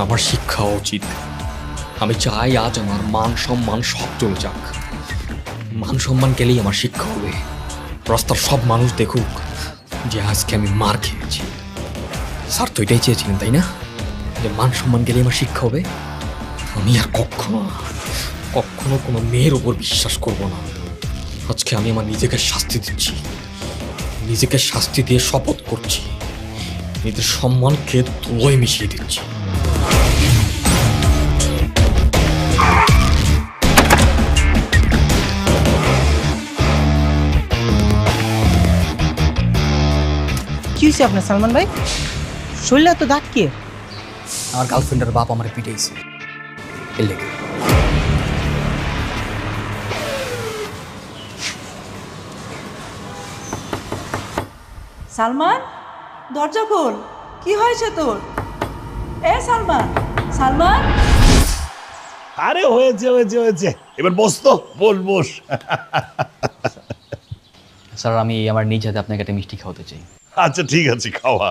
আমার শিক্ষা উচিত। আমি চাই আজ আমার মান সম্মান সব চলে যাক। মান সম্মান গেলেই আমার শিক্ষা হবে। রাস্তার সব মানুষ দেখুক যে আজকে আমি মার খেয়েছি। স্যার তো এটাই চেয়েছিলেন তাই না, যে মান সম্মান গেলেই আমার শিক্ষা হবে। আমি আর কখনো কখনো কোনো মেয়ের ওপর বিশ্বাস করব না। আজকে আমি আমার নিজেকে শাস্তি দিচ্ছি, নিজেকে শাস্তি দিয়ে শপথ করছি, নিজের সম্মানকে ধুলোয় মিশিয়ে দিচ্ছি। কি হয়েছে আপনার সালমান ভাই? শরীরে তো দাগ কে? আমার গার্লফ্রেন্ডের বাপ আমার পিটাইছে, এর লেগে। সালমান, দরজা খোল। কি হয়েছে তোর? এ সালমান, সালমান। আরে হয়েছে হয়েছে হয়েছে, এবার বস তো, বস। স্যার আমি আমার নিজ হাতে আপনাকে একটা মিষ্টি খাওয়াতে চাই। আচ্ছা ঠিক আছে, খাওয়া।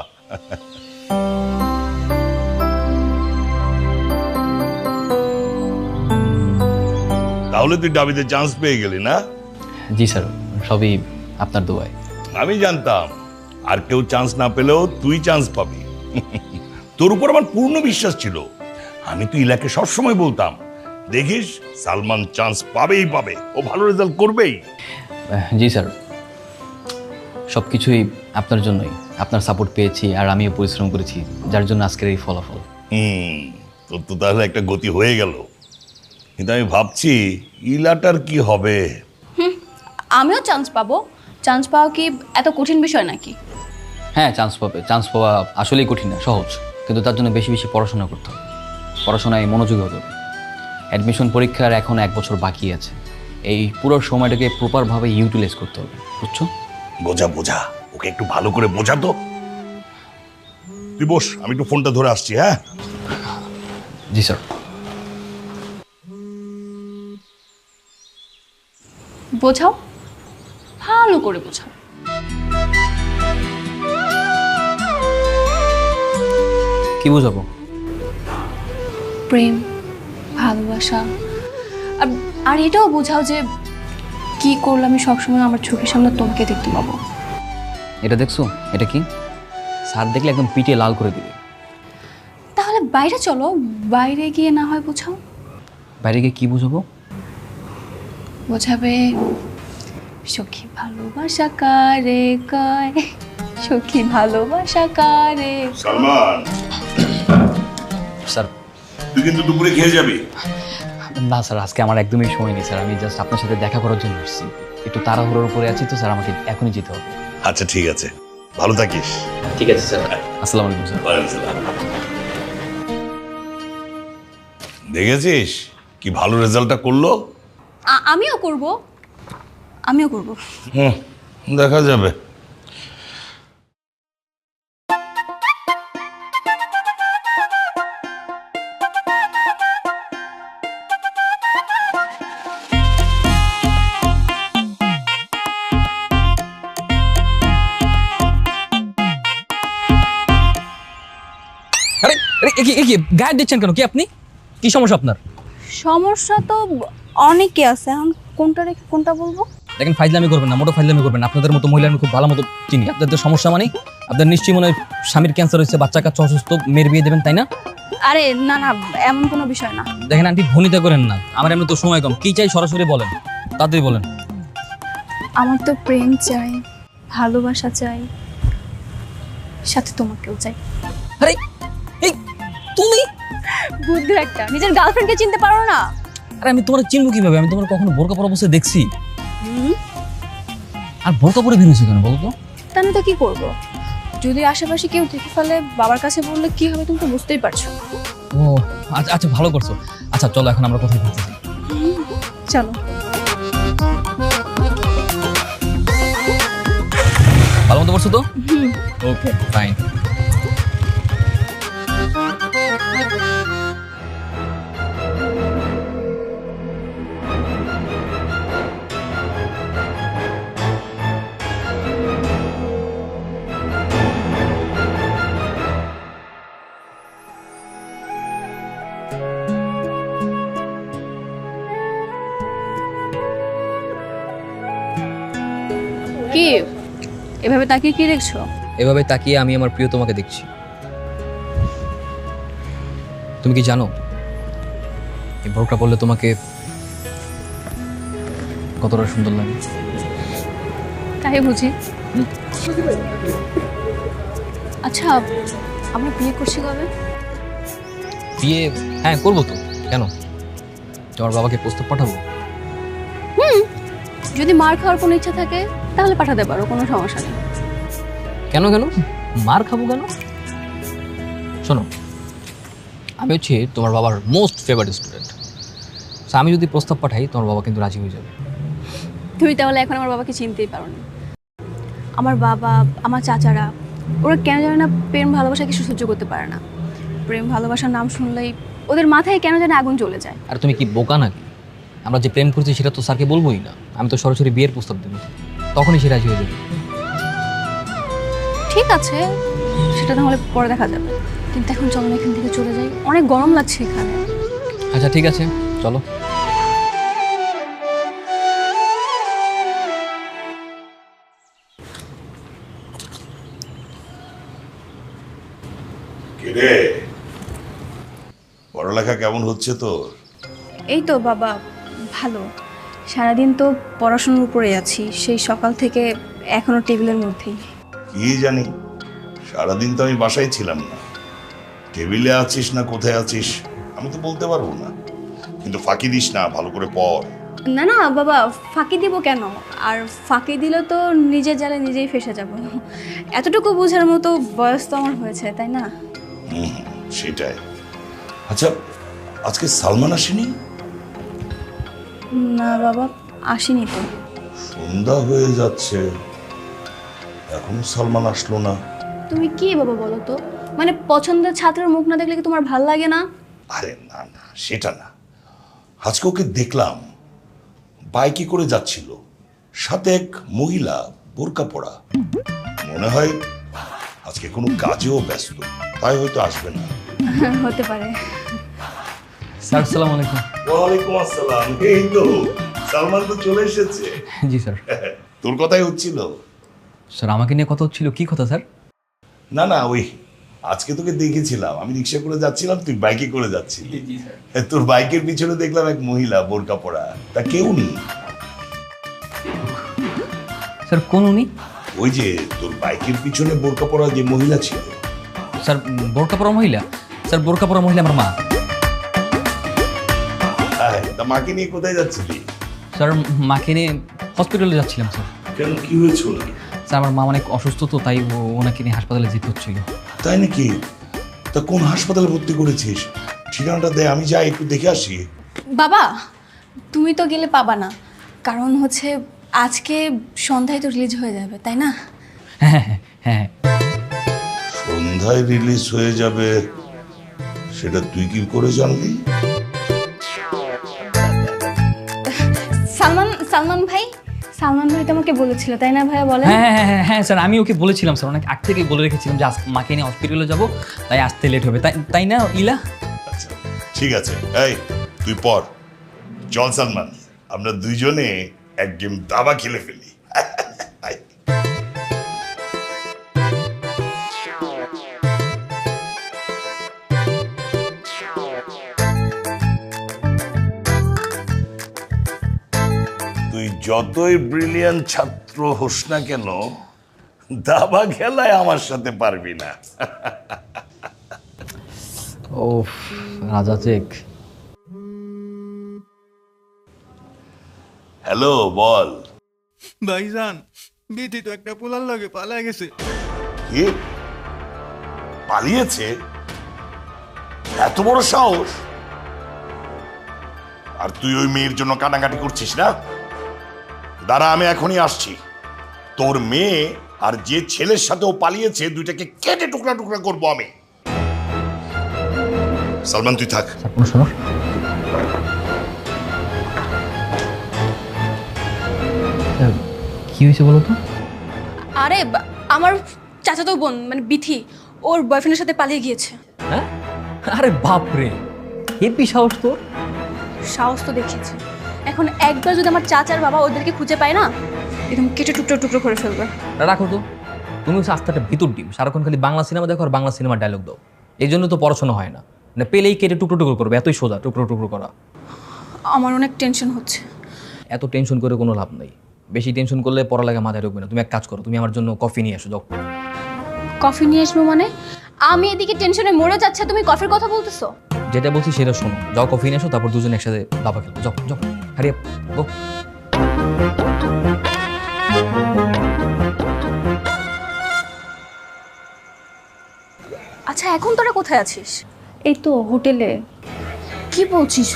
তাহলে তুই ডাবিতে চান্স পেয়ে গেলি না? জি স্যার, সবই আপনার দোয়ায়। আমি জানতাম আর কেউ চান্স না পেলেও তুই চান্স পাবি। তোর উপর আমার পূর্ণ বিশ্বাস ছিল। আমি তো ইলাকে সবসময় বলতাম, দেখিস সালমান চান্স পাবেই পাবে, ও ভালো রেজাল্ট করবেই। জি স্যার, সব কিছুই আপনার জন্যই। আপনার সাপোর্ট পেয়েছি আর আমিও পরিশ্রম করেছি, যার জন্য আজকের এই ফলাফল। তোর তো তাহলে একটা গতি হয়ে গেল, কিন্তু আমি ভাবছি ইলাটার কি হবে। আমিও চান্স পাবো। চান্স পাওয়া কি এত কঠিন বিষয় নাকি? হ্যাঁ চান্স পাবে, চান্স পাওয়া আসলেই কঠিন না, সহজ। কিন্তু তার জন্য বেশি বেশি পড়াশোনা করতে হবে, পড়াশোনায় মনোযোগী হতে হবে। অ্যাডমিশন পরীক্ষার এখন 1 বছর বাকি আছে, এই পুরো সময়টাকে প্রপারভাবে ইউটিলাইজ করতে হবে, বুঝছো? বোঝা, ওকে একটু ভালো করে বোঝা তো। তুই বস, আমি একটু ফোনটা ধরে আসছি। হ্যাঁ জি স্যার। বোঝাও, ভালো করে বোঝাও। কি বুঝাবো? প্রেম, ভালোবাসা, আর এটাও বোঝাও যে কি করলে আমি সবসময় আমার চোখের সামনে তোমাকে দেখতে পাবো। এটা দেখছো? এটা কি? স্যার দেখলে একদম পিটিয়ে লাল করে দিবে। তাহলে বাইরে চলো, বাইরে গিয়ে না হয় বোঝাও। বাইরে গিয়ে কি বুঝাবো? বোঝাবে সখী ভালোবাসা কারে কয়, সখী ভালোবাসা কারে। সালমান, স্যার তুই কিন্তু দুপুরে খেয়ে যাবি। না স্যার, আজকে আমার একদমই সময় নেই স্যার, আমি জাস্ট আপনার সাথে দেখা করার জন্য এসেছি। একটু তাড়াহুড়োর উপরে আছি তো স্যার, আমাকে এখনই যেতে হবে। আচ্ছা ঠিক আছে, ভালো থাকিস। ঠিক আছে স্যার, আসসালামু আলাইকুম স্যার। দেখেছিস কি ভালো রেজাল্টটা করলো? আমিও করব। দেখা যাবে। আরে কি গায়ে দিচ্ছেন কেন? কি আপনি, কি সমস্যা আপনার? সমস্যা তো অনেকে আছে, এখন কোনটা রেখে কোনটা বলবো? দেখেন, ফাইজলামি করবেন না, মোটো ফাইজলামি করবেন না। আপনাদের মতো মহিলা আমি খুব ভালো মতো চিনি। আপনাদের সমস্যা মানে আপনার নিশ্চয়ই মনে হয় স্বামীর ক্যান্সার হয়েছে, বাচ্চা কাচ্চা অসুস্থ, মেয়ের বিয়ে দেবেন, তাই না? আরে না না, এমন কোনো বিষয় না। দেখেন আন্টি, ভনিতা করেন না। আমার এমনি তো সময় কম। কি চাই সরাসরি বলেন, তাড়াতাড়ি বলেন। আমার তো প্রেম চাই, ভালোবাসা চাই, সাথে তোমাকেও চাই। আরে এই তুমি বুদ্ধির একটা, নিজের গার্লফ্রেন্ডকে চিনতে পারো না? আরে আমি তোমার চিনবো কিভাবে? আমি তোমার কখনো বোরকা পরা অবস্থায় দেখছি? আর বোরকা পরে বেরিয়েছো কেন বলো তো? তাহলে তো কি করবো? যদি আশেপাশে কেউ দেখে ফেলে, বাবার কাছে বললে কি হবে তুমি তো বুঝতেই পারছো। ও আচ্ছা আচ্ছা, ভালো করছো। আচ্ছা চলো এখন আমরা কোথায় ঘুরতে যাই? চলো। ভালো মতো করছো তো? Okay fine. কি এভাবে তাকিয়ে কি দেখছো? এভাবে তাকিয়ে আমি আমার প্রিয় তোমাকে দেখছি। তুমি কি জানো এই বোরকা পরলে তোমাকে কতটা সুন্দর লাগে? তাই বুঝি। আচ্ছা, আমরা বিয়ে করছি কবে? বিয়ে হ্যাঁ করবো তো, কেন? তোমার বাবাকে প্রস্তাব পাঠাবো? যদি মার খাওয়ার কোনো ইচ্ছা থাকে তাহলে পাঠাতে পারো, কোনো সমস্যা নেই। কেন কেন মার খাবো কেন? শোনো, আমি হচ্ছে তোমার বাবার মোস্ট ফেভারিট স্টুডেন্ট। আমি যদি প্রস্তাব পাঠাই তোমার বাবা কিন্তু রাজি হয়ে যাবে। তুমি তাহলে এখন আমার বাবাকে চিনতেই পারো না। আমার বাবা, আমার চাচারা, ওরা কেন জানে না প্রেম ভালোবাসা কিছু সহ্য করতে পারে না। প্রেম ভালোবাসার নাম শুনলেই ওদের মাথায় কেন জানে আগুন জ্বলে যায়। আর তুমি কি বোকা নাকি? আমরা যে প্রেম করছি সেটা তো স্যারকে বলবোই না, আমি তো সরাসরি বিয়ের প্রস্তাব দেবো, তখনই সে রাজি হয়ে যাবে। ঠিক আছে, সেটা তাহলে পরে দেখা যাবে, কিন্তু এখন চলো না এখান থেকে চলে যাই, অনেক গরম লাগছে এখানে। আচ্ছা ঠিক আছে, চলো। কিরে, পড়ালেখা কেমন হচ্ছে তোর? এই তো বাবা, ভালো। সারাদিন তো পড়াশোনার উপরে আছি, সেই সকাল থেকে এখনো টেবিলের মধ্যেই। কি জানি, সারাদিন তো আমি বাসায় ছিলাম না। টেবিলে আছিস না কোথায় আছিস আমি তো বলতে পারবো না, কিন্তু ফাঁকি দিস না, ভালো করে পড়। না না বাবা, ফাঁকি দিব কেন? আর ফাঁকি দিলে তো নিজের জালে নিজেই ফেসে যাব। এতটুকু বোঝার মতো বয়স তো আমার হয়েছে, তাই না? সেটাই। আচ্ছা, আজকে সালমান আসেনি? না বাবা, আসেনি তো। সন্ধ্যা হয়ে যাচ্ছে, এখনো সালমান আসলো না। তুমি কি বাবা বলো তো, মানে পছন্দের ছাত্রের মুখ না দেখলে কি তোমার ভাল লাগে না? আরে না না, সেটা না। আজকে ওকে দেখলাম বাইকে করে যাচ্ছিল, সাথে এক মহিলা বোরকা পরা। মনে হয় আজকে কোনো কাজেও ব্যস্ত, তাই হয়তো আসবে না। হতে পারে। স্যার আসসালামু আলাইকুম। ওয়ালাইকুম আসসালাম। এই তো সালমান তো চলে এসেছে। জি স্যার। তোর কথাই হচ্ছিল। স্যার আমাকে নিয়ে কথা হচ্ছিল? কি কথা স্যার? না না, ওই আজকে তোকে দেখেছিলাম, আমি রিক্সা করে যাচ্ছিলাম, তুই বাইকে করে যাচ্ছিলি। তোর বাইকের পিছনে দেখলাম এক মহিলা বোরকা পরা। তা কেউ নেই? স্যার কোন উনি? ওই যে তোর বাইকের পিছনে বোরকা পরা যে মহিলা ছিল। স্যার বোরকা পরা মহিলা? স্যার বোরকা পরা মহিলা আমার মা। হ্যাঁ, তা মাকে নিয়ে কোথায় যাচ্ছিলি? স্যার মাকে নিয়ে হসপিটালে যাচ্ছিলাম স্যার। কেন, কি হয়েছিল? স্যার আমার মা অনেক অসুস্থ তো, তাই ওনাকে নিয়ে হাসপাতালে যেতে হচ্ছিল। তাই নাকি? তা কোন হাসপাতালে ভর্তি করেছিস? ঠিকানাটা দে, আমি যাই একটু দেখে আসি। বাবা, তুমি তো গেলে পাবা না, কারণ হচ্ছে আজকে সন্ধ্যায় তো রিলিজ হয়ে যাবে, তাই না? হ্যাঁ হ্যাঁ হ্যাঁ। সন্ধ্যায় রিলিজ হয়ে যাবে, সেটা তুই কি করে জানলি? সালমান ভাই তো আমাকে বলেছিল, তাই না ভাইয়া? বলেন। হ্যাঁ হ্যাঁ হ্যাঁ হ্যাঁ স্যার, আমি ওকে বলেছিলাম স্যার, অনেক আগ থেকে বলে রেখেছিলাম যে মাকে নিয়ে হসপিটালে যাবো, তাই আসতে লেট হবে, তাই না ইলা? আচ্ছা ঠিক আছে, এই তুই পড়। চল সালমান, আমরা দুইজনে এক গেম দাবা খেলে ফেলি। আয়। তুই যতই ব্রিলিয়ান্ট ছাত্র হোস না কেন, দাবা খেলায় আমার সাথে পারবি না। ও রাজা চেক। হ্যালো, বল। ভাইজান, বিথি তো একটা পোলার লগে পালা গেছে। কি পালিয়েছে? এত বড় সাহস! আর তুই ওই মেয়ের জন্য কাটাকাটি করছিস না? দাঁড়া, আমি এখনই আসছি। তোর মেয়ে আর যে ছেলের সাথে ও পালিয়েছে, দুইটাকে কেটে টুকরা টুকরা করবো আমি। সালমান তুই থাক। শোনো, কি হয়েছে বলো তো? আরে আমার চাচাতো বোন মানে বিথি ওর বয়ফ্রেন্ডের সাথে পালিয়ে গিয়েছে। হ্যাঁ? আরে বাপ রে, হেপি সাহস তোর। সাহস তো দেখেছি, এখন একবার যদি আমার চাচার বাবা ওদেরকে খুঁজে পায় না, একদম কেটে টুকরো টুকরো করে ফেলবে। রাখো তো, তুমি হচ্ছে আস্তে একটা ভিতর ডিম, সারাক্ষণ খালি বাংলা সিনেমা দেখো আর বাংলা সিনেমার ডায়লগ দাও, এই জন্য তো পড়াশোনা হয় না। মানে পেলেই কেটে টুকরো টুকরো করবে, এতই সোজা টুকরো টুকরো করা। আমার অনেক টেনশন হচ্ছে। এত টেনশন করে কোনো লাভ নেই, বেশি টেনশন করলে পড়ালেখা মাথায় ঢুকবে না। তুমি এক কাজ করো, তুমি আমার জন্য কফি নিয়ে আসো, যাও। কফি নিয়ে আসবো মানে? আমি এদিকে টেনশনে মরে যাচ্ছে, তুমি কফির কথা বলতেছো? যেটা বলছি সেটা শোনো, যাও কফি নিয়ে আসো, তারপর দুজন একসাথে দাবা খেলো, যাও যাও, হারি আপ, গো। আচ্ছা, এখন তোরা কোথায় আছিস? এই তো হোটেলে। কি বলছিস?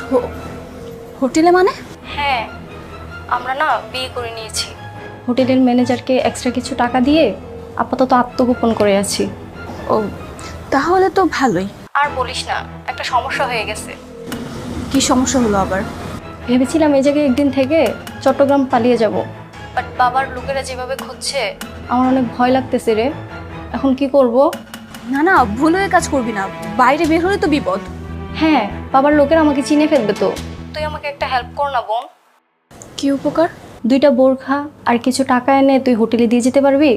হোটেলে মানে? হ্যাঁ, আমরা না বিয়ে করে নিয়েছি। হোটেলের ম্যানেজারকে এক্সট্রা কিছু টাকা দিয়ে আপাতত আত্মগোপন করে আছি। ও, তাহলে তো ভালোই। আর বলিস না, একটা সমস্যা হয়ে গেছে। কি সমস্যা হলো আবার? ভেবেছিলাম এই জায়গায় একদিন থেকে চট্টগ্রাম পালিয়ে যাব, বাট বাবার লোকেরা যেভাবে খুঁজছে আমার অনেক ভয় লাগতেছে রে। এখন কি করব? না না, ভুল হয়ে কাজ করবি না, বাইরে বের হলে তো বিপদ। হ্যাঁ, বাবার লোকেরা আমাকে চিনে ফেলবে তো। তুই আমাকে একটা হেল্প কর না বোন। কি উপকার? 2টা বোরখা আর কিছু টাকা এনে তুই হোটেলে দিয়ে যেতে পারবি?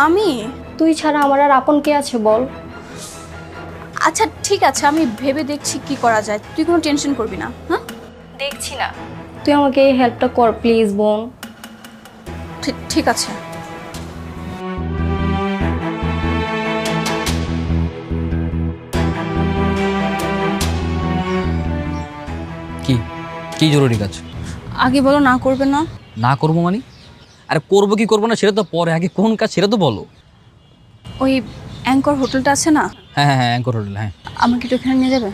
আমি? তুই ছাড়া আমার আর আপন কে আছে বল? আচ্ছা ঠিক আছে, আমি ভেবে দেখছি কি করা যায়, তুই কোনো টেনশন করবি না। হ্যাঁ, দেখছি না, তুই আমাকে এই হেল্পটা কর প্লিজ বোন। ঠিক আছে। কি কি জরুরি কাজ? আগে বলো, না করবে না? না করবো মানে? আরে করবো কি করবো না সেটা তো পরে, আগে কোন কাজ সেটা তো বলো। ওই অ্যাঙ্কর হোটেলটা আছে না? হ্যাঁ হ্যাঁ হ্যাঁ, অ্যাঙ্কর হোটেল। হ্যাঁ, আমাকে একটু এখানে নিয়ে যাবে?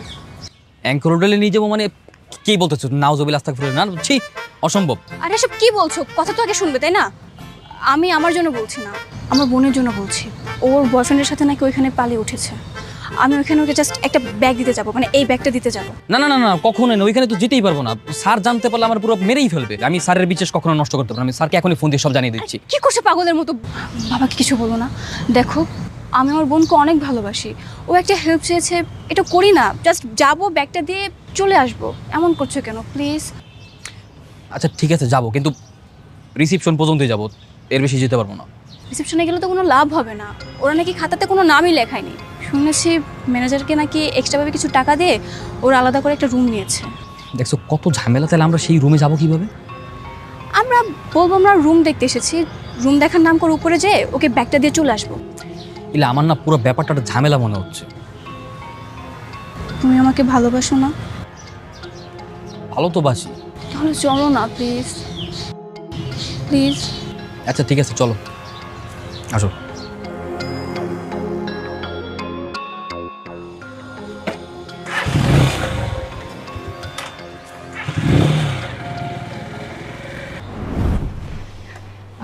অ্যাঙ্কর হোটেলে নিয়ে যাবো মানে? কি বলতেছো? নাউজুবিল আস্তাগফিরুল্লাহ, না ছি, অসম্ভব। আরে এসব কি বলছো? কথা তো আগে শুনবে তাই না? আমি আমার জন্য বলছি না, আমার বোনের জন্য বলছি। ওর বয়ফ্রেন্ডের সাথে নাকি ওইখানে পালিয়ে উঠেছে। আমি ওইখানে ওকে জাস্ট একটা ব্যাগ দিতে যাবো, মানে এই ব্যাগটা দিতে যাবো। না না না না, কখনোই না, ওইখানে তো যেতেই পারবো না। স্যার জানতে পারলে আমার পুরো মেরেই ফেলবে। আমি স্যারের বিশ্বাস কখনো নষ্ট করতে পারবো না। আমি স্যারকে এখনই ফোন দিয়ে সব জানিয়ে দিচ্ছি। কি করছে পাগলের মতো? বাবাকে কিছু বলো না। দেখো, আমি আমার বোনকে অনেক ভালোবাসি, ও একটা হেল্প চেয়েছে, এটা করি না, জাস্ট যাবো, ব্যাগটা দিয়ে চলে আসবো। এমন করছো কেন প্লিজ? আচ্ছা ঠিক আছে যাবো, কিন্তু রিসিপশন পর্যন্তই যাবো, এর বেশি যেতে পারবো না। রিসেপশনে গেলে তো কোনো লাভ হবে না, ওরা নাকি খাতাতে কোনো নামই লেখায়নি। শুনেছি ম্যানেজারকে নাকি এক্সট্রাভাবে কিছু টাকা দিয়ে ওরা আলাদা করে একটা রুম নিয়েছে। দেখছো কত ঝামেলা, তাহলে আমরা সেই রুমে যাবো কিভাবে? আমরা বলবো আমরা রুম দেখতে এসেছি, রুম দেখার নাম করে উপরে যেয়ে ওকে ব্যাগটা দিয়ে চলে আসবো। ইলে আমার না পুরো ব্যাপারটা একটা ঝামেলা মনে হচ্ছে। তুমি আমাকে ভালোবাসো না? ভালো তো বাসি। তাহলে চলো না প্লিজ, প্লিজ। আচ্ছা ঠিক আছে চলো, আসো।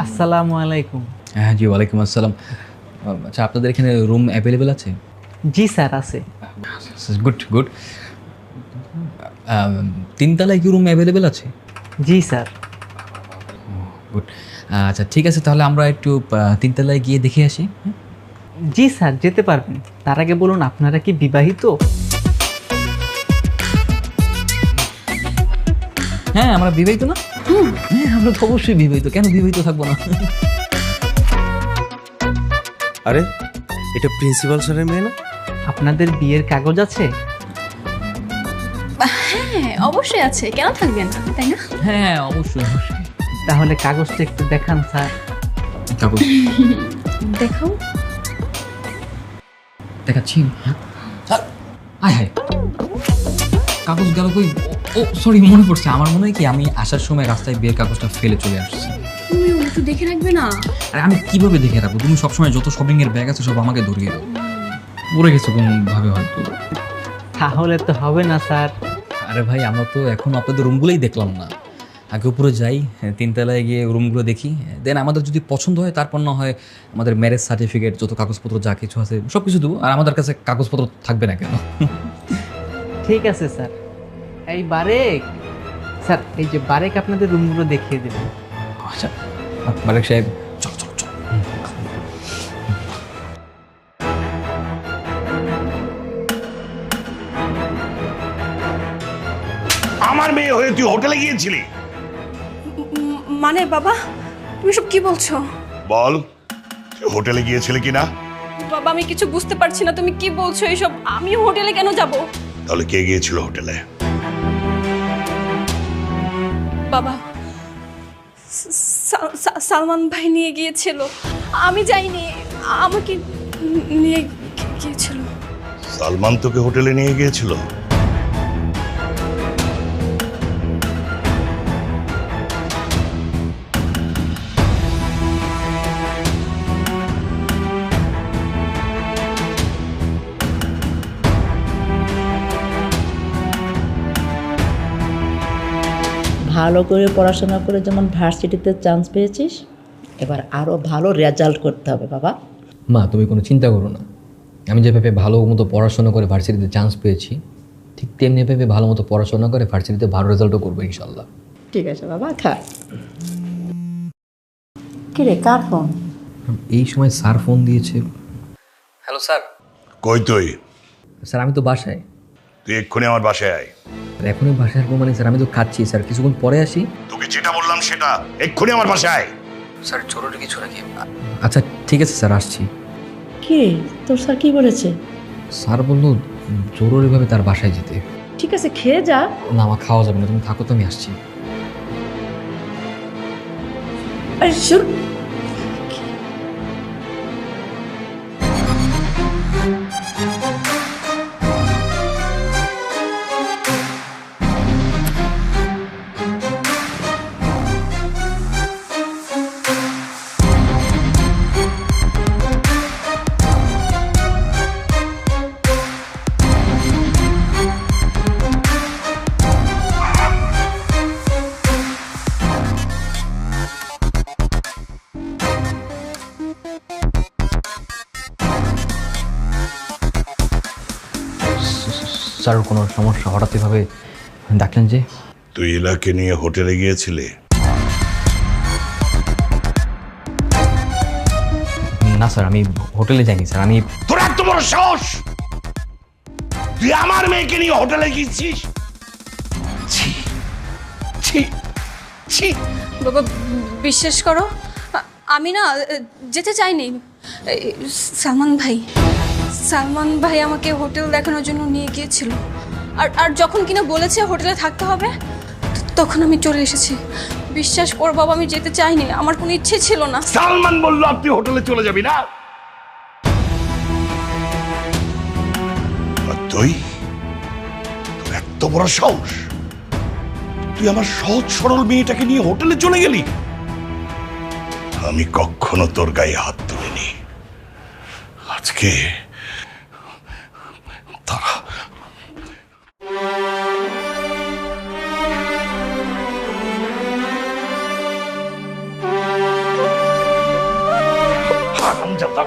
আসসালামু আলাইকুম। হ্যাঁ জি, ওয়ালাইকুম আসসালাম। আচ্ছা আপনাদের এখানে রুম অ্যাভেলেবেল আছে? জি স্যার, আছে। Good good. 3 তলায় কি রুম অ্যাভেলেবেল আছে? জি স্যার। গুড। আচ্ছা ঠিক আছে, তাহলে আমরা একটু 3 তলায় গিয়ে দেখে আসি। জি স্যার, যেতে পারবেন। তার আগে বলুন, আপনারা কি বিবাহিত? হ্যাঁ আমরা বিবাহিত না? হ্যাঁ আমরা তো অবশ্যই বিবাহিত, কেন বিবাহিত থাকবো না? আরে এটা প্রিন্সিপাল স্যারের মেয়ে না? আপনাদের বিয়ের কাগজ আছে? হ্যাঁ অবশ্যই আছে, কেন থাকবে না, তাই না? হ্যাঁ অবশ্যই অবশ্যই। তাহলে কাগজটা একটু দেখান স্যার। কাগজ দেখো, দেখাচ্ছি। স্যার আয় হায়, কাগজ গেল কই? ও সরি, মনে পড়ছে, আমার মনে হয় কি আমি আসার সময় রাস্তায় বিয়ের কাগজটা ফেলে চলে আসছি। তুমি একটু দেখে রাখবে না? আরে আমি কিভাবে দেখে রাখবো? তুমি সবসময় যত শপিং এর ব্যাগ আছে সব আমাকে ধরিয়ে দাও। পড়ে গেছে কোনোভাবে হয়তো। তাহলে তো হবে না স্যার। আরে ভাই আমরা তো এখন আপনাদের রুমগুলোই দেখলাম না, আগে উপরে যাই, 3 তলায় গিয়ে রুমগুলো দেখি, দেন আমাদের যদি পছন্দ হয় তারপর না হয় আমাদের ম্যারেজ সার্টিফিকেট যত কাগজপত্র যা কিছু আছে সব কিছু দেবো। আর আমাদের কাছে কাগজপত্র থাকবে না কেন? ঠিক আছে স্যার। এই বারেক স্যার, এই যে বারেক আপনাদের রুমগুলো দেখিয়ে দেবেন। আচ্ছা বারেক সাহেব, চল চল চল। আমার মেয়ে হয়ে তুই হোটেলে গিয়েছিলি? মানে বাবা, তুমি সব কি বলছো? বল, তুই হোটেলে গিয়েছিলি কিনা? বাবা, আমি কিছু বুঝতে পারছি না, তুমি কি বলছো এইসব? আমি হোটেলে কেন যাব? তাহলে কে গিয়েছিল হোটেলে? বাবা, সালমান ভাই নিয়ে গিয়েছিল, আমি যাইনি, আমাকে নিয়ে গিয়েছিল। সালমান তোকে হোটেলে নিয়ে গিয়েছিল? ভালো করে পড়াশোনা করে যেমন ভার্সিটিতে চান্স পেয়েছিস, এবার আরো ভালো রেজাল্ট করতে হবে বাবা। মা, তুমি কোনো চিন্তা করো না। আমি যেভাবে ভালো মতো পড়াশোনা করে ভার্সিটিতে চান্স পেয়েছি, ঠিক তেমনি ভেবে ভালো মতো পড়াশোনা করে ভার্সিটিতে ভালো রেজাল্টও করবো ইনশাল্লাহ। ঠিক আছে বাবা, খা। কিরে, কার ফোন? এই সময় স্যার ফোন দিয়েছে। Hello sir. কই তুই? স্যার আমি তো বাসায়। তুই এক্ষুনি আমার বাসায় আয়। এখনই বাসায় আসবো মানে স্যার আমি তো খাচ্ছি স্যার, কিছুক্ষণ পরে আসি। তোকে যেটা বললাম সেটা, এক্ষুনি আমার বাসায় আয়। স্যার জরুরি কিছু নাকি? আচ্ছা ঠিক আছে স্যার, আসছি। কি তোর স্যার কি বলেছে? স্যার বললো জরুরিভাবে তার বাসায় যেতে। ঠিক আছে, খেয়ে যা। না, আমার খাওয়া যাবে না, তুমি থাকো তো, আমি আসছি। আরে শুন, স্যার কোনো সমস্যা? হঠাৎ এভাবে ডাকলেন যে? তুই ইলাকে নিয়ে হোটেলে গিয়েছিলি? না স্যার, আমি হোটেলে যাইনি স্যার। আমি তোর এত বড় সাহস, তুই আমার মেয়েকে নিয়ে হোটেলে গিয়েছিস? ছি ছি ছি। বাবা বিশ্বাস করো, আমি না যেতে চাইনি। সালমান ভাই আমাকে হোটেল দেখানোর জন্য নিয়ে গিয়েছিল, আর যখন কিনা বলেছে হোটেলে থাকতে হবে, তখন আমি চলে এসেছি। বিশ্বাস কর বাবা, আমি যেতে চাইনি, আমার কোনো ইচ্ছে ছিল না। সালমান বললো আপনি হোটেলে চলে যাবি না? আর তুই, তোর এত বড় সাহস, তুই আমার সহজ সরল মেয়েটাকে নিয়ে হোটেলে চলে গেলি? আমি কখনো তোর গায়ে হাত তুলিনি। আজকে তারা হারামজাদা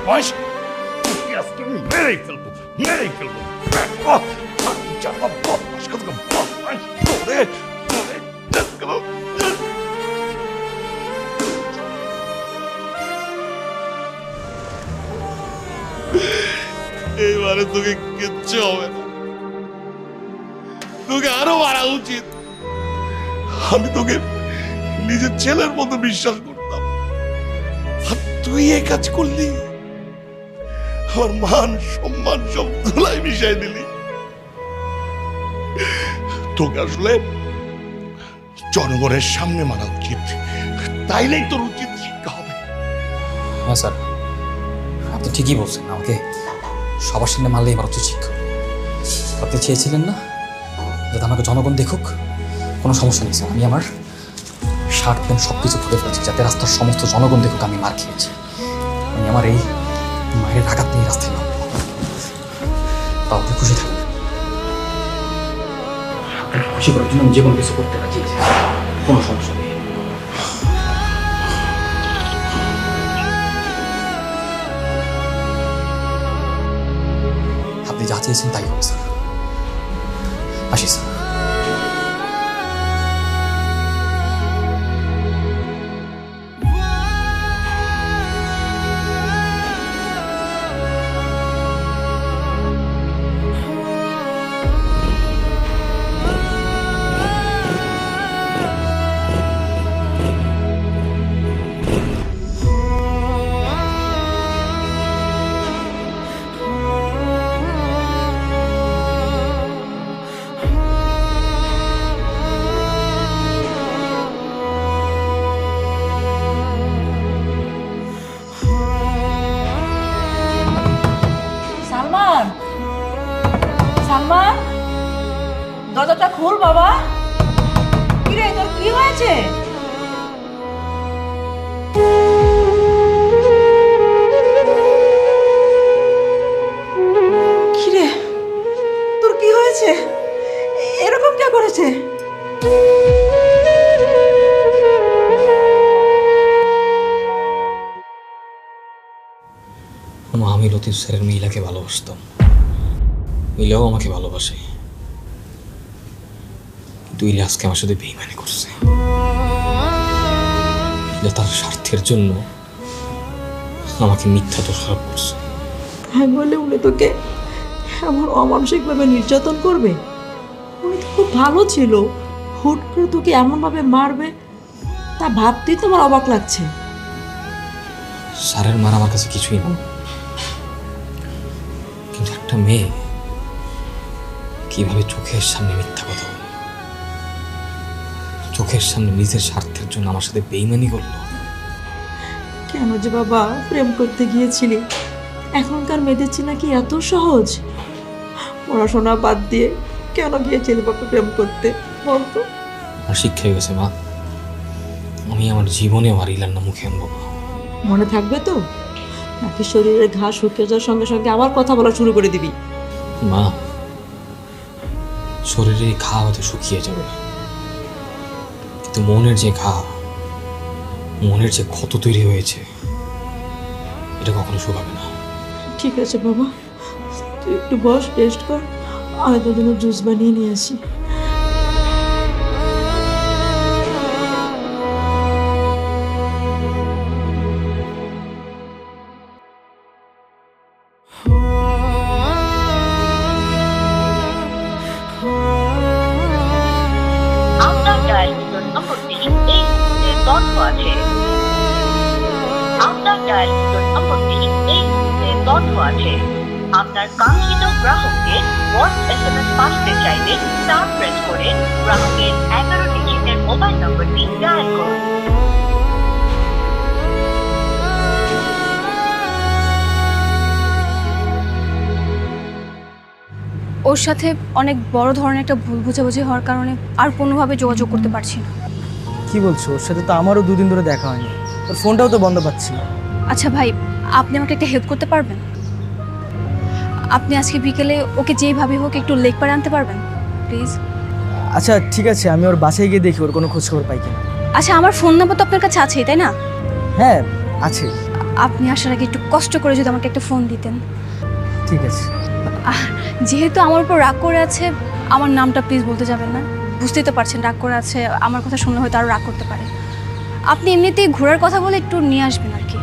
বয়স, আজকে মেরেই ফেলবো, মেরেই ফেলবো। হারামজাদা বদমাশ, কত বদমাশ তোরে, তোরে দেখলো। এইবারে তোকে কিচ্ছু হবে না, তোকে আরো মারা উচিত। আমি তোকে নিজের ছেলের মতো বিশ্বাস করতাম, আর তুই এই কাজ করলি। আমার মান সম্মান সব ধুলাই মিশাই দিলি। তোকে আসলে জনগণের সামনে মারা উচিত, তাইলেই তোর উচিত শিক্ষা হবে। হ্যাঁ স্যার, আপনি ঠিকই বলছেন, আমাকে সবার সামনে মারলেই এবার উচিত শিক্ষা। আপনি চেয়েছিলেন না যাতে আমাকে জনগণ দেখুক? কোনো সমস্যা নেই স্যার, আমি আমার শার্ট প্যান্ট সব কিছু খুলে ফেলেছি যাতে রাস্তার সমস্ত জনগণ দেখুক আমি মার খেয়েছি। আমি আমার এই মায়ের আঘাত নিয়ে রাস্তায় নামব, তা আপনি খুশি থাকবেন। আপনাকে খুশি করার জন্য আমি যে কোনো কিছু করতে রাজি আছি, কোনো সমস্যা নেই। আপনি যা চেয়েছেন তাই হবে স্যার। আসি স্যার। সালমান, দরজাটা খোল বাবা। কিরে তোর কি হয়েছে? কিরে তোর কি হয়েছে? এরকম কে করেছে? আমি লতিফ স্যারের মিলাকে ভালোবাসতাম, মিলাও আমাকে ভালোবাসে, কিন্তু ইলা আজকে আমার সাথে বেইমানি করছে। ইলা তার স্বার্থের জন্য আমাকে মিথ্যা দোষারোপ করছে। হ্যাঁ বলে উনি তোকে এমন অমানসিকভাবে নির্যাতন করবে? উনি তো খুব ভালো ছিল, হুট করে তোকে এমনভাবে মারবে তা ভাবতেই তোমার অবাক লাগছে। স্যারের মার আমার কাছে কিছুই না, কিন্তু একটা মেয়ে কিভাবে চোখের সামনে মিথ্যা কথা বলে, চোখের সামনে নিজের স্বার্থের জন্য আমার সাথে বেইমানি করলো। কেন যে বাবা প্রেম করতে গিয়েছিলি? এখনকার মেয়েদের চেনা কি এত সহজ? পড়াশোনা বাদ দিয়ে কেন গিয়েছিলি বাবা প্রেম করতে বলতো? আমার শিক্ষা হয়ে গেছে মা, আমি আমার জীবনে আর ইলার না মুখে আনবো না। মনে থাকবে তো, নাকি শরীরের ঘা শুকিয়ে যাওয়ার সঙ্গে সঙ্গে আবার কথা বলা শুরু করে দিবি? মা, শরীরে ঘা হয়তো শুকিয়ে যাবে, কিন্তু মনের যে ঘা, মনের যে ক্ষত তৈরি হয়েছে, এটা কখনো শুকাবে না। ঠিক আছে বাবা, তুই একটু বস, রেস্ট কর, আমি তোর জন্য জুস বানিয়ে নিয়ে আসি। আপনার ডায়ালিত নম্বরটি এই মুহূর্তে বন্ধ আছে। আপনার ডায়ালিত নম্বরটি এই মুহূর্তে বন্ধ আছে। আপনার কাঙ্ক্ষিত গ্রাহককে ভয়েস SMS পাঠাতে চাইলে স্টার প্রেস করে গ্রাহকের 11 ডিজিটের মোবাইল নম্বরটি ডায়াল করুন। ওর সাথে অনেক বড় ধরনের একটা ভুল বোঝাবুঝি হওয়ার কারণে আর কোনোভাবে যোগাযোগ করতে পারছি না। কি বলছো? ওর সাথে তো আমারও 2 দিন ধরে দেখা হয়নি, ওর ফোনটাও তো বন্ধ পাচ্ছি না। আচ্ছা ভাই, আপনি আমাকে একটা হেল্প করতে পারবেন? আপনি আজকে বিকেলে ওকে যেইভাবে হোক একটু লেক পাড়ে আনতে পারবেন প্লিজ? আচ্ছা ঠিক আছে, আমি ওর বাসায় গিয়ে দেখি ওর কোনো খোঁজখবর পাই কিনা। আচ্ছা, আমার ফোন নাম্বার তো আপনার কাছে আছেই তাই না? হ্যাঁ আছে। আপনি আসার আগে একটু কষ্ট করে যদি আমাকে একটা ফোন দিতেন। ঠিক আছে। যেহেতু আমার উপর রাগ করে আছে, আমার নামটা প্লিজ বলতে যাবেন না। বুঝতেই তো পারছেন রাগ করে আছে, আমার কথা শুনলে হয়তো আরও রাগ করতে পারে। আপনি এমনিতেই ঘোরার কথা বলে একটু নিয়ে আসবেন আর কি।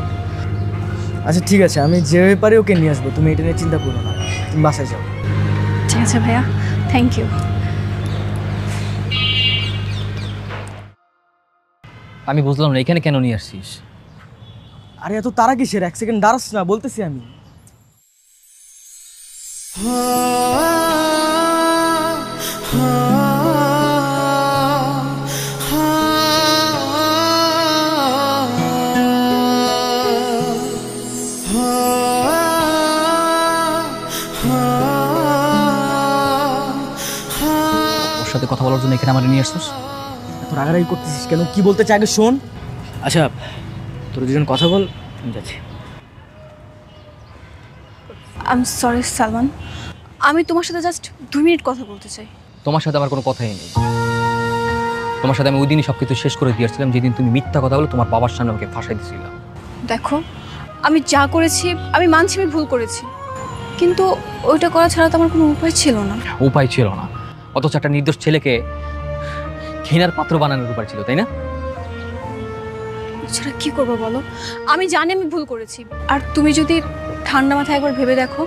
আচ্ছা ঠিক আছে, আমি যেভাবে পারি ওকে নিয়ে আসবো, তুমি এটা নিয়ে চিন্তা করো না, তুমি বাসায় যাও। ঠিক আছে ভাইয়া, থ্যাংক ইউ। আমি বুঝলাম না এখানে কেন নিয়ে আসছিস? আরে এত তারা কিসের? 1 সেকেন্ড দাঁড়াস না, বলতেছি আমি। ওর সাথে কথা বলার জন্য এখানে আমার নিয়ে আসছিস? এত রাগারাগি করতেছিস কেন? কি বলতে চাই আগে শোন। আচ্ছা তোর দুজন কথা বল, আমি যাচ্ছি। আই এম সরি সালমান, আমি তোমার সাথে জাস্ট 2 মিনিট কথা বলতে চাই। তোমার সাথে আমার কোনো কথাই নেই। তোমার সাথে আমি ওই দিনই সব কিছু শেষ করে দিয়েছিলাম, যেদিন তুমি মিথ্যা কথা বলে তোমার বাবার সামনে আমাকে ফাঁসাই দিয়েছিলাম। দেখো, আমি যা করেছি আমি মানছি আমি ভুল করেছি, কিন্তু ওইটা করা ছাড়া তো আমার কোনো উপায় ছিল না। উপায় ছিল না, অথচ একটা নির্দোষ ছেলেকে ঘৃণার পাত্র বানানোর উপায় ছিল, তাই না? এছাড়া কি করবো বলো? আমি জানি আমি ভুল করেছি, আর তুমি যদি ঠান্ডা মাথায় একবার ভেবে দেখো,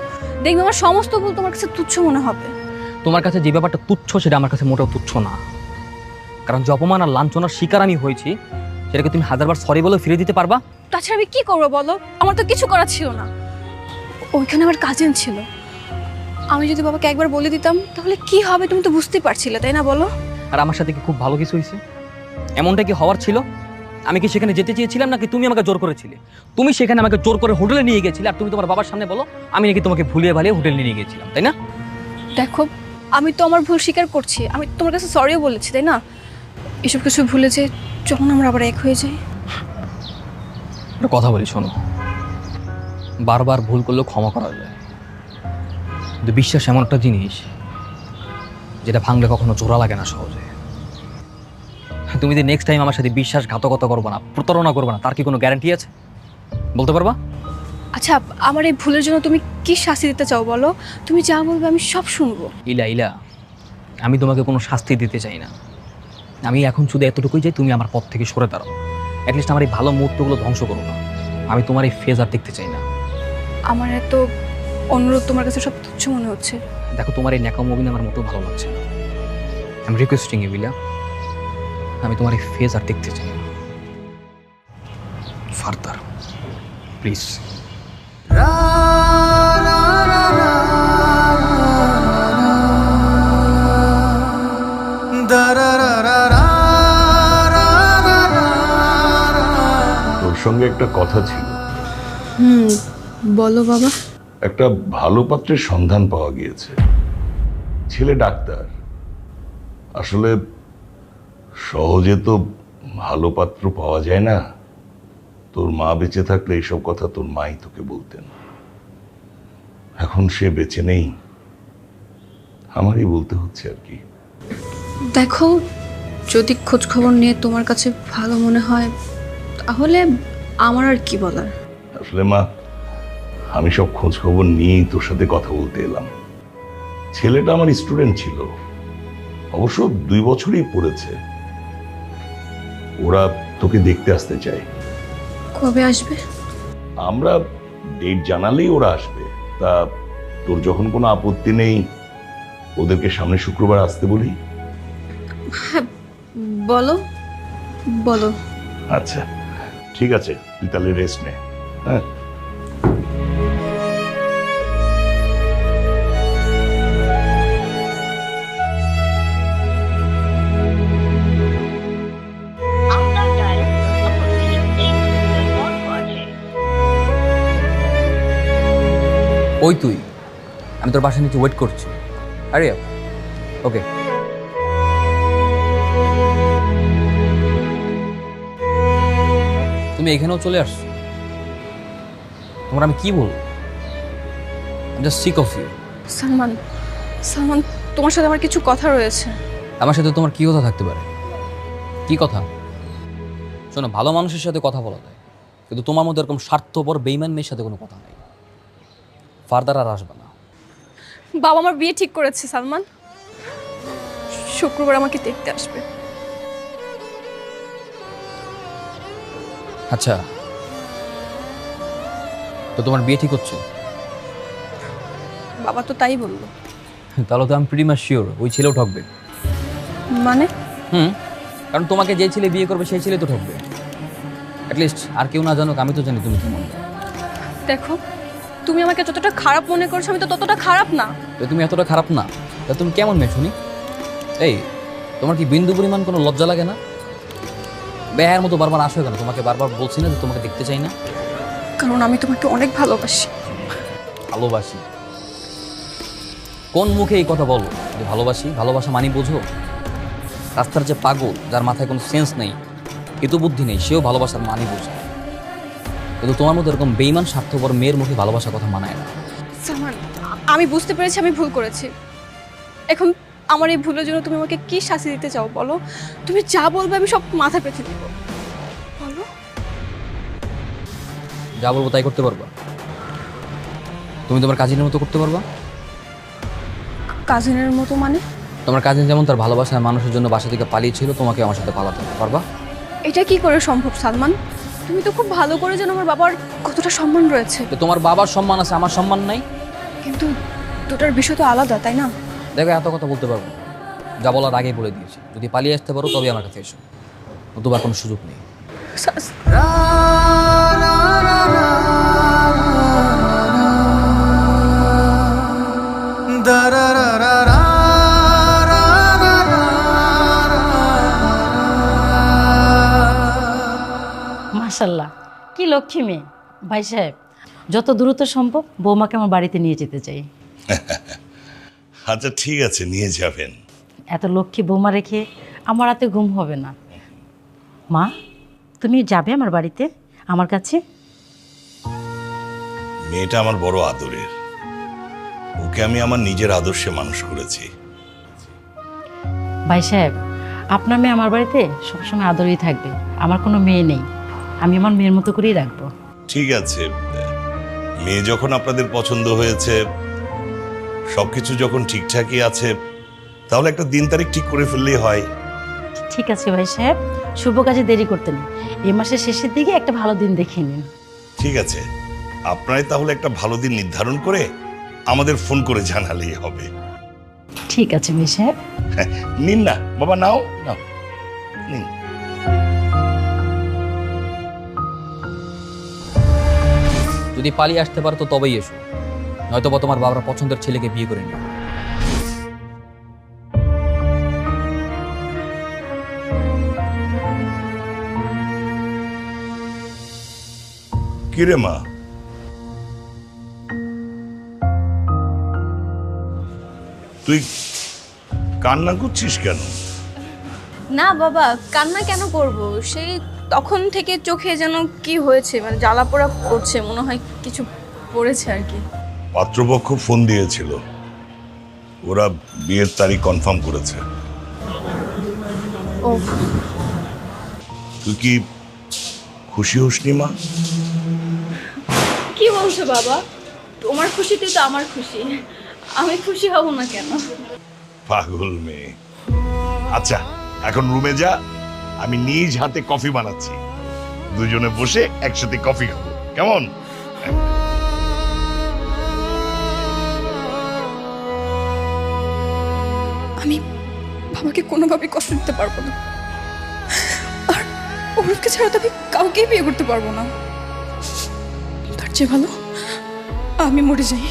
দেখবে আমার সমস্ত ভুল তোমার কাছে তুচ্ছ মনে হবে। তোমার কাছে যে ব্যাপারটা তুচ্ছ সেটা আমার কাছে মোটেও তুচ্ছ না, কারণ যে অপমান আর লাঞ্ছনার শিকার আমি হয়েছি সেটাকে তুমি 1000বার সরি বলে ফিরে দিতে পারবা? তাছাড়া আমি কি করবো বলো? আমার তো কিছু করার ছিল না। ওইখানে আমার কাজিন ছিল, আমি যদি বাবাকে একবার বলে দিতাম তাহলে কি হবে তুমি তো বুঝতেই পারছিলে, তাই না বলো? আর আমার সাথে কি খুব ভালো কিছু হয়েছে? এমনটা কি হওয়ার ছিল? আমি কি সেখানে যেতে চেয়েছিলাম নাকি তুমি আমাকে জোর করেছিলে? তুমি সেখানে আমাকে জোর করে হোটেলে নিয়ে গেছিলে, আর তুমি তোমার বাবার সামনে বলো আমি নাকি তোমাকে ভুলিয়ে ভালিয়ে হোটেলে নিয়ে গেছিলাম, তাই না? দেখো, আমি তো আমার ভুল স্বীকার করছি, আমি তোমার কাছে সরিও বলেছি, তাই না? এসব কিছু ভুলে যে যখন আমরা আবার এক হয়ে যাই। একটা কথা বলি শোনো, বারবার ভুল করলেও ক্ষমা করা যায়, কিন্তু বিশ্বাস এমন একটা জিনিস যেটা ভাঙলে কখনো জোড়া লাগে না সহজে। তুমি যে নেক্সট টাইম আমার সাথে বিশ্বাসঘাতকতা করবে না, প্রতারণা করবে না, তার কি কোনো গ্যারান্টি আছে বলতে পারবা? আচ্ছা, আমার এই ভুলের জন্য তুমি কি শাস্তি দিতে চাও বলো? তুমি যা বলবে আমি সব শুনবো। ইলা, আমি তোমাকে কোনো শাস্তি দিতে চাই না। আমি এখন শুধু এতটুকুই যে তুমি আমার পথ থেকে সরে দাঁড়াও। অ্যাটলিস্ট আমার এই ভালো মুহূর্তগুলো ধ্বংস করো না। আমি তোমার এই ফেজ আর দেখতে চাই না। আমার এত অনুরোধ তোমার কাছে সব তুচ্ছ মনে হচ্ছে। দেখো, তোমার এই ন্যাকাম মুভি আমার মোটেও ভালো লাগছে না। আমি রিকোয়েস্টিং ইউ ইলা, আমি তোমার এই ফেজ আর দেখতে চাই না ফার্দার, প্লিজ। তোর সঙ্গে একটা কথা ছিল। বলো বাবা। একটা ভালো পাত্রের সন্ধান পাওয়া গিয়েছে, ছেলে ডাক্তার। আসলে সহজে তো ভালো পাত্র পাওয়া যায় না। তোর মা বেঁচে থাকলে এইসব কথা তোর মাই তোকে বলতেন। এখন সে বেঁচে নেই, আমারই বলতে হচ্ছে আর কি। দেখো, যদি খোঁজ খবর নিয়ে তোমার কাছে ভালো মনে হয় তাহলে আমার আর কি বলার। আসলে মা, আমি সব খোঁজ খবর নিয়েই তোর সাথে কথা বলতে এলাম। ছেলেটা আমার স্টুডেন্ট ছিল, অবশ্য 2 বছরই পড়েছে। ওরা তোকে দেখতে আসতে চায়। কবে আসবে? আমরা ডেট জানালেই ওরা আসবে। তা তোর যখন কোনো আপত্তি নেই, ওদেরকে সামনে শুক্রবার আসতে বলি। হ্যাঁ, বলো বলো। আচ্ছা ঠিক আছে, তুই তাহলে রেস্ট নে। হ্যাঁ, আপনার ডায়াল এখন কিছুতেই বন্ধ আছে। ওই তুই, আমি তোর বাসার নিচে ওয়েট করছি। আরে ওকে। তুমি এখানেও চলে আসছো, তোমার আমি কি বলবো? Just sick of you. Salman, Salman, তোমার সাথে আমার কিছু কথা রয়েছে। আমার সাথে তোমার কি কথা থাকতে পারে? কি কথা? শোনো, ভালো মানুষের সাথে কথা বলা যায়, কিন্তু তোমার মধ্যে এরকম স্বার্থপর বেইমান মেয়ের সাথে কোনো কথা নাই। ফার্দার আর আসবে না। বাবা আমার বিয়ে ঠিক করেছে সালমান, শুক্রবার আমাকে দেখতে আসবে। আচ্ছা, তো তোমার বিয়ে ঠিক হচ্ছে? বাবা তো তাই বললো। তাহলে তো আমি প্রিটি মাচ শিওর ওই ছেলেও ঠকবে। মানে? কারণ তোমাকে যে ছেলে বিয়ে করবে সেই ছেলে তো ঠকবে। অ্যাটলিস্ট আর কেউ না জানুক, আমি তো জানি তুমি কেমন। দেখো, তুমি আমাকে যতটা খারাপ মনে করছো আমি তো ততটা খারাপ না। তো তুমি এতটা খারাপ না, তা তুমি কেমন মেয়ে শুনি? এই, তোমার কি বিন্দু পরিমাণ কোনো লজ্জা লাগে না? বেহার মতো বারবার আসো কেন? তোমাকে বারবার বলছি না যে তোমাকে দেখতে চাই না? কারণ আমি তোমাকে অনেক ভালোবাসি। ভালোবাসি? কোন মুখে এই কথা বলো যে ভালোবাসি? ভালোবাসা মানি বোঝো? রাস্তার যে পাগল, যার মাথায় কোনো সেন্স নেই, এত বুদ্ধি নেই, সেও ভালোবাসার মানি বোঝে। কিন্তু তোমার মতো এরকম বেইমান স্বার্থপর মেয়ের মুখে ভালোবাসার কথা মানায় না। সালমান, আমি বুঝতে পেরেছি আমি ভুল করেছি। এখন আমার এই ভুলের জন্য তুমি আমাকে কি শাস্তি দিতে চাও বলো? তুমি যা বলবে আমি সব মাথায় পেতে দিব, বলো। যা বলবো তাই করতে পারবা? তুমি তোমার কাজিনের মতো করতে পারবা? কাজিনের মতো মানে? তোমার কাজিন যেমন তার ভালোবাসার মানুষের জন্য বাসা থেকে পালিয়েছিল, তোমাকে আমার সাথে পালাতে পারবা? এটা কি করে সম্ভব সালমান? তুমি তো খুব ভালো করে জানো আমার বাবার কতটা সম্মান রয়েছে। তো তোমার বাবার সম্মান আছে, আমার সম্মান নাই? কিন্তু দুটার বিষয় তো আলাদা, তাই না? দেখো, এত কথা বলতে পারবো না। যা বলার আগেই বলে দিয়েছি, যদি পালিয়ে আসতে পারো তবে আমার কাছে এসো, নতুবা কোনো সুযোগ নেই। মাশাল্লাহ, কি লক্ষ্মী মেয়ে। ভাই সাহেব, যত দ্রুত সম্ভব বৌমাকে আমার বাড়িতে নিয়ে যেতে চাই। আচ্ছা ঠিক আছে, নিয়ে যাবেন। এত লক্ষ্মী বৌমা রেখে আমার রাতে ঘুম হবে না। মা, তুমি যাবে আমার বাড়িতে, আমার কাছে? মেয়েটা আমার বড় আদরের, ওকে আমি আমার নিজের আদর্শে মানুষ করেছি। ভাই সাহেব, আপনার মেয়ে আমার বাড়িতে সবসময় আদরেই থাকবে। আমার কোনো মেয়ে নেই, আমি আমার মেয়ের মতো করেই রাখবো। ঠিক আছে, মেয়ে যখন আপনাদের পছন্দ হয়েছে, সবকিছু যখন ঠিকঠাকই আছে, তাহলে একটা দিন তারিখ ঠিক করে ফেললেই হয়। ঠিক আছে ভাই সাহেব, শুভ কাজে দেরি করতে নেই। এই মাসের শেষের দিকে একটা ভালো দিন দেখে নিন। ঠিক আছে, আপনারাই তাহলে একটা ভালো দিন নির্ধারণ করে আমাদের ফোন করে জানালেই হবে। ঠিক আছে ভাই সাহেব। নিন না বাবা, নাও নাও, নিন। যদি পালিয়ে আসতে পারো তো তবেই এসো, নয়তো বা তোমার বাবার পছন্দের ছেলেকে বিয়ে করে নিও। কিরে মা, তুই কান্না করছিস কেন? না বাবা, কান্না কেন করব? সেই তখন থেকে চোখে যেন কি হয়েছে, মানে জ্বালাপোড়া করছে, মনে হয় কিছু পড়েছে আর কি। পাত্রপক্ষ ফোন দিয়েছিল, ওরা বিয়ের তারিখ কনফার্ম করেছে। ও, তুই কি খুশি হসনি মা? কি বলছো বাবা? তোমার খুশিতে তো আমার খুশি, আমি খুশি হব না কেন? পাগল মেয়ে। আচ্ছা এখন রুমে যা, আমি নিজ হাতে কফি বানাচ্ছি, দুজনে বসে একসাথে কফি খাবো, কেমন? আমি বাবাকে কোনোভাবে কষ্ট দিতে পারবো না, আর অরূপকে ছাড়া তো আমি কাউকেই বিয়ে করতে পারবো না। তার চেয়ে ভালো আমি মরে যাই।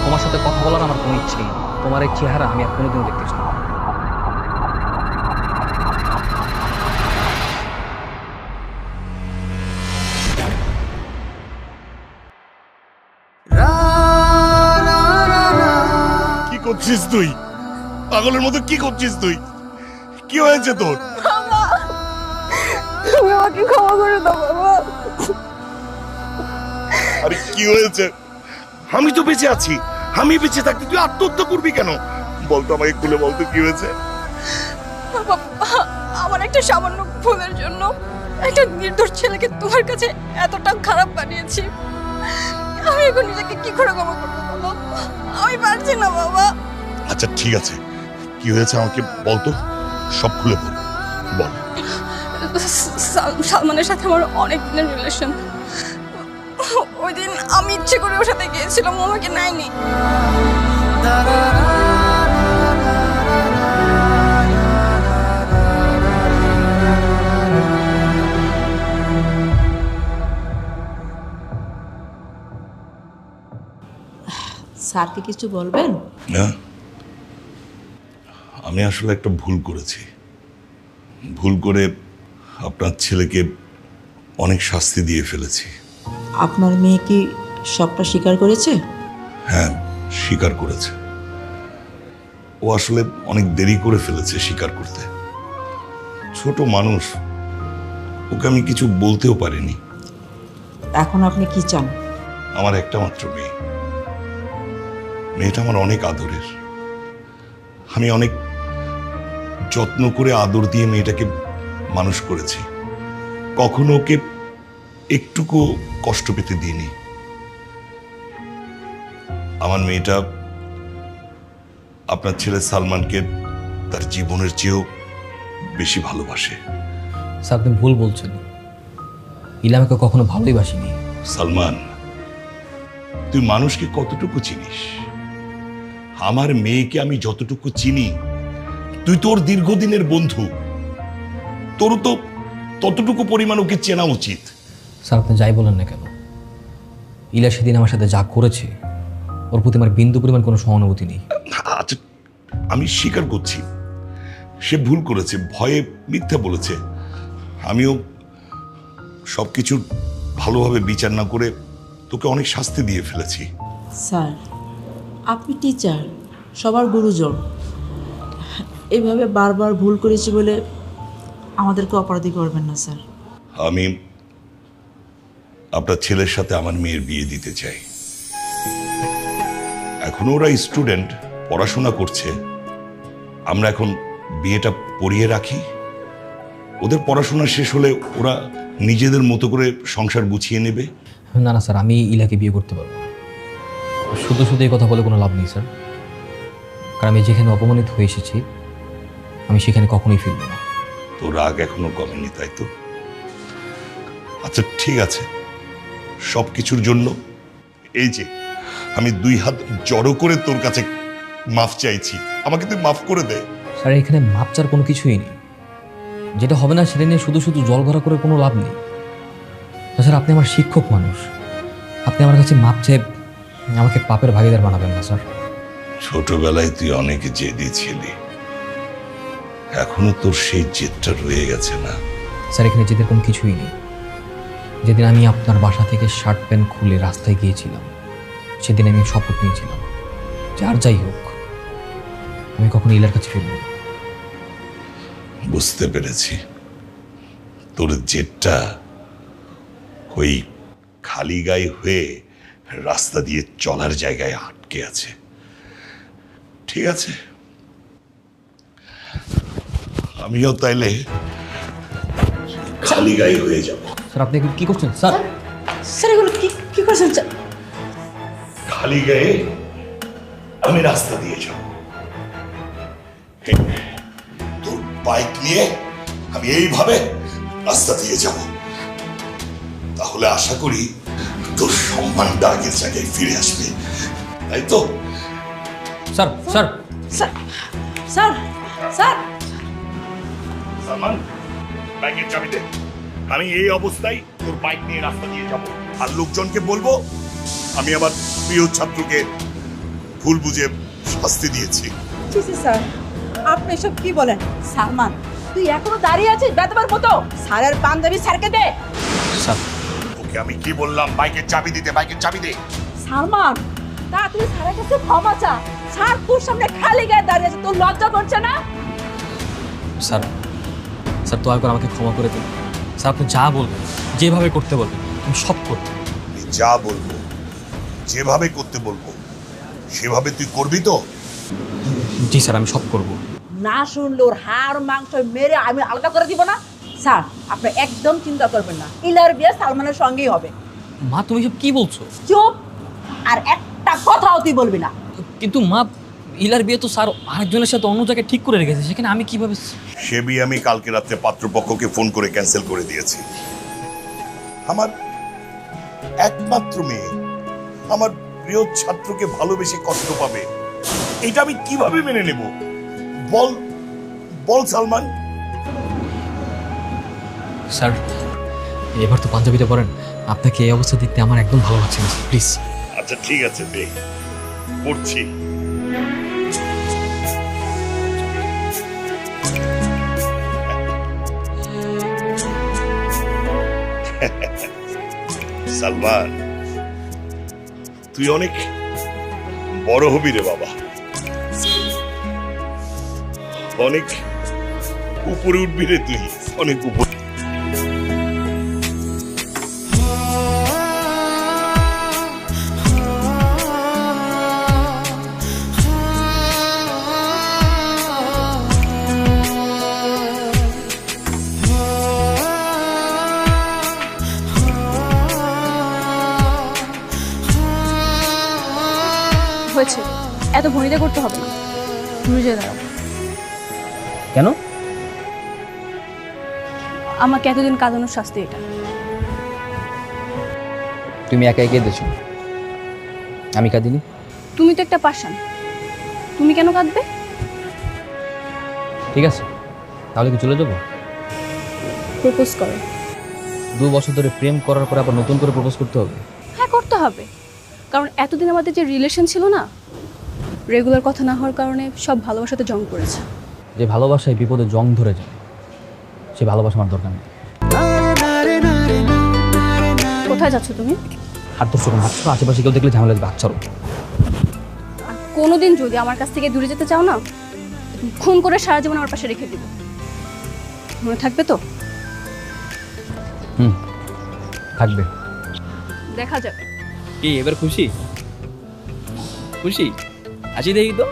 তোমার সাথে কথা বলার আমার কোনো ইচ্ছে নেই। তোমার এই চেহারা আমি আর কোনোদিনও দেখতে চাই না। কি করছিস তুই? পাগলের মতো কি করছিস তুই? কি হয়েছে তোর? তুমি আমাকে ক্ষমা করে দাও বাবা। আরে কি হয়েছে? আমি তো বেঁচে আছি, আমি বেঁচে থাকতে তুই আত্মহত্যা করবি কেন? বলতো, আমাকে খুলে বলতো কি হয়েছে? বাবা, আমার একটা সামান্য ভুলের জন্য একটা নির্দোষ ছেলেকে তোমার কাছে এতটা খারাপ বানিয়েছি। আমি এখন নিজেকে কি করে ক্ষমা করবো বলো? আমি পারছি না বাবা। আচ্ছা ঠিক আছে, কি হয়েছে আমাকে বলতো, সব খুলে বল। বল। সালমানের সাথে আমার অনেক দিনের রিলেশন। ওই দিন আমি ইচ্ছে করে ওর সাথে গিয়েছিলাম, ও আমাকে নেয়নি। স্যারকে কিছু বলবেন? না, আমি আসলে একটা ভুল করেছি। ভুল করে আপনার ছেলেকে অনেক শাস্তি দিয়ে ফেলেছি। আপনার মেয়ে কি সবটা স্বীকার করেছে? হ্যাঁ, স্বীকার করেছে। ও আসলে অনেক দেরি করে ফেলেছে স্বীকার করতে। ছোট মানুষ, ওকে আমি কিছু বলতেও পারিনি। এখন আপনি কি চান? আমার একটা মাত্র মেয়ে, মেয়েটা আমার অনেক আদরের। আমি অনেক যত্ন করে আদর দিয়ে মেয়েটাকে মানুষ করেছি, কখনো ওকে একটুকু কষ্ট পেতে দিইনি। আমার মেয়েটা আপনার ছেলে সালমানকে তার জীবনের চেয়েও বেশি ভালোবাসে। স্যার আপনি ভুল বলছেন, ইলা আমাকে কখনো ভালোই বাসিনি। সালমান, তুই মানুষকে কতটুকু চিনিস? আমার মেয়েকে আমি যতটুকু চিনি, তুই তোর দীর্ঘদিনের বন্ধু, তোর তো ততটুকু পরিমাণ ওকে চেনা উচিত। স্যার আপনি যাই বলেন না কেন, ইলা সেদিন আমার সাথে যা করেছে ওর প্রতি আমার বিন্দু পরিমাণ কোনো সহানুভূতি নেই। আচ্ছা, আমি স্বীকার করছি সে ভুল করেছে, ভয়ে মিথ্যা বলেছে। আমিও সবকিছু ভালোভাবে বিচার না করে তোকে অনেক শাস্তি দিয়ে ফেলেছি। স্যার, আপনি টিচার, সবার গুরুজন, এইভাবে বারবার ভুল করেছি বলে আমাদেরকে অপরাধী করবেন না স্যার। আমি আপনার ছেলের সাথে আমার মেয়ের বিয়ে দিতে চাই। এখনো ওরা স্টুডেন্ট, পড়াশোনা করছে। আমরা এখন বিয়েটা পড়িয়ে রাখি, ওদের পড়াশোনা শেষ হলে ওরা নিজেদের মতো করে সংসার গুছিয়ে নেবে। না না স্যার, আমি ইলাকে বিয়ে করতে পারবো না। শুধু শুধু এই কথা বলে কোনো লাভ নেই স্যার, কারণ আমি যেখানে অপমানিত হয়ে এসেছি আমি সেখানে কখনোই ফিরবো না। তোর রাগ এখনো কমেনি, তাই তো? আচ্ছা ঠিক আছে, সব কিছুর জন্য এই যে আমি 2 হাত জড়ো করে তোর কাছে মাফ চাইছি, আমাকে তুই মাফ করে দে। স্যার এখানে মাপ চার কোনো কিছুই নেই, যেটা হবে না সেটা নিয়ে শুধু শুধু জল ভরা করে কোনো লাভ নেই। স্যার আপনি আমার শিক্ষক মানুষ, আপনি আমার কাছে মাপ চেয়ে আমাকে পাপের ভাগীদার বানাবেন না স্যার। ছোটবেলায় তুই অনেক জেদি ছিলি, এখনো তোর সেই জেদটা রয়ে গেছে না? স্যার এখানে জেদের কোনো কিছুই নেই। যেদিন আমি আপনার বাসা থেকে শার্ট প্যান্ট খুলে রাস্তায় গিয়েছিলাম সেদিন আমি শপথ নিয়েছিলাম যে আর যাই হোক আমি কখনো ইলার কাছে ফিরব না। বুঝতে পেরেছি, তোর জেদটা ওই খালি গায়ে হয়ে রাস্তা দিয়ে চলার জায়গায় আটকে আছে। ঠিক আছে, আমিও তাইলে খালি গায়ে হয়ে যাব। স্যার আপনি কি করছেন স্যার? স্যার এগুলো কি করছেন স্যার? খালি গায়ে আমি রাস্তা দিয়ে যাব, তোর বাইক নিয়ে আমি এইভাবে রাস্তা দিয়ে যাব, তাহলে আশা করি তোর সম্মানটা আগের জায়গায় ফিরে আসবে, তাই তো? Sir sir sir sir sir Salman, বাইকের চাবি দে। আমি এই অবস্থায় তোর বাইক নিয়ে রাস্তা দিয়ে যাব, আর লোকজনকে বলবো আমি আমার প্রিয় ছাত্রকে ভুল বুঝে শাস্তি দিয়েছি। স্যার আপনি এসব কি বলেন? সালমান, তুই এখনো দাঁড়িয়ে আছিস বেদবার মতো? স্যারের পাঞ্জাবি স্যারকে দে। স্যার ওকে আমি কি বললাম? বাইকের চাবি দিতে, বাইকের চাবি দে। সালমান, তা তুই স্যারের কাছে ক্ষমা চা। স্যার তোর সামনে খালি গায়ে দাঁড়িয়ে আছে, তোর লজ্জা করছে না? স্যার স্যার দয়া করে আমাকে ক্ষমা করে দিন। স্যার আপনি যা বলবেন, যেভাবে করতে বলবেন আমি সব করব। আমি যা বলবো, যেভাবে করতে বলবো সেভাবে তুই করবি তো? জি স্যার, আমি সব করব। না শুনলে ওর হাড় মাংস মেরে আমি আলাদা করে দিব না। স্যার আপনি একদম চিন্তা করবেন না, ইলার বিয়ে সালমানের সঙ্গেই হবে। মা তুমি সব কি বলছো? চুপ, আর একটা কথাও তুই বলবি না। কিন্তু মা ইলার বিয়ে তো স্যার আরেকজনের সাথে অন্য জায়গায় ঠিক করে রেখেছে, সেখানে আমি কিভাবে? সে বিয়ে আমি কালকে রাত্রে পাত্রপক্ষকে ফোন করে ক্যান্সেল করে দিয়েছি। আমার একমাত্র মেয়ে আমার প্রিয় ছাত্রকে ভালোবেসে কষ্ট পাবে, এটা আমি কিভাবে মেনে নেব? বল বল সালমান। স্যার এবার তো পাঞ্জাবিটা পরেন, আপনাকে এই অবস্থা দেখতে আমার একদম ভালো লাগছে না প্লিজ। আচ্ছা ঠিক আছে, দেখ পড়ছি। সালমান, তুই অনেক বড় হবি রে বাবা, অনেক উপরে উঠবি রে তুই, অনেক উপরে। হয়েছে, এত ভনিতা করতে হবে না, দূরে যেয়ে দাঁড়াও। কেন? আমাকে এতদিন কাঁদানোর শাস্তি এটা। তুমি একা এগিয়ে দিয়েছো, আমি কাঁদিনি। তুমি তো একটা পাষাণ, তুমি কেন কাঁদবে? ঠিক আছে, তাহলে কি চলে যাবো? প্রপোজ করো। 2 বছর ধরে প্রেম করার পর আবার নতুন করে প্রপোজ করতে হবে? হ্যাঁ, করতে হবে, কারণ এতদিন আমাদের যে রিলেশন ছিল না, রেগুলার কথা না হওয়ার কারণে সব ভালোবাসাতে জং পড়েছে। যে ভালোবাসায় বিপদে জং ধরে যায়, সে ভালোবাসা আমার দরকার নেই। কোথায় যাচ্ছ তুমি? আর তো চোখ ভাবছো, আশেপাশে কেউ দেখলে ঝামেলা দেবে, আচ্ছারো। আর কোনোদিন যদি আমার কাছ থেকে দূরে যেতে চাও না, খুন করে সারা জীবন আমার পাশে রেখে দিব, মনে থাকবে তো? থাকবে। দেখা যাবে। কি এবার খুশি? খুশি? হাসি দেখি তো।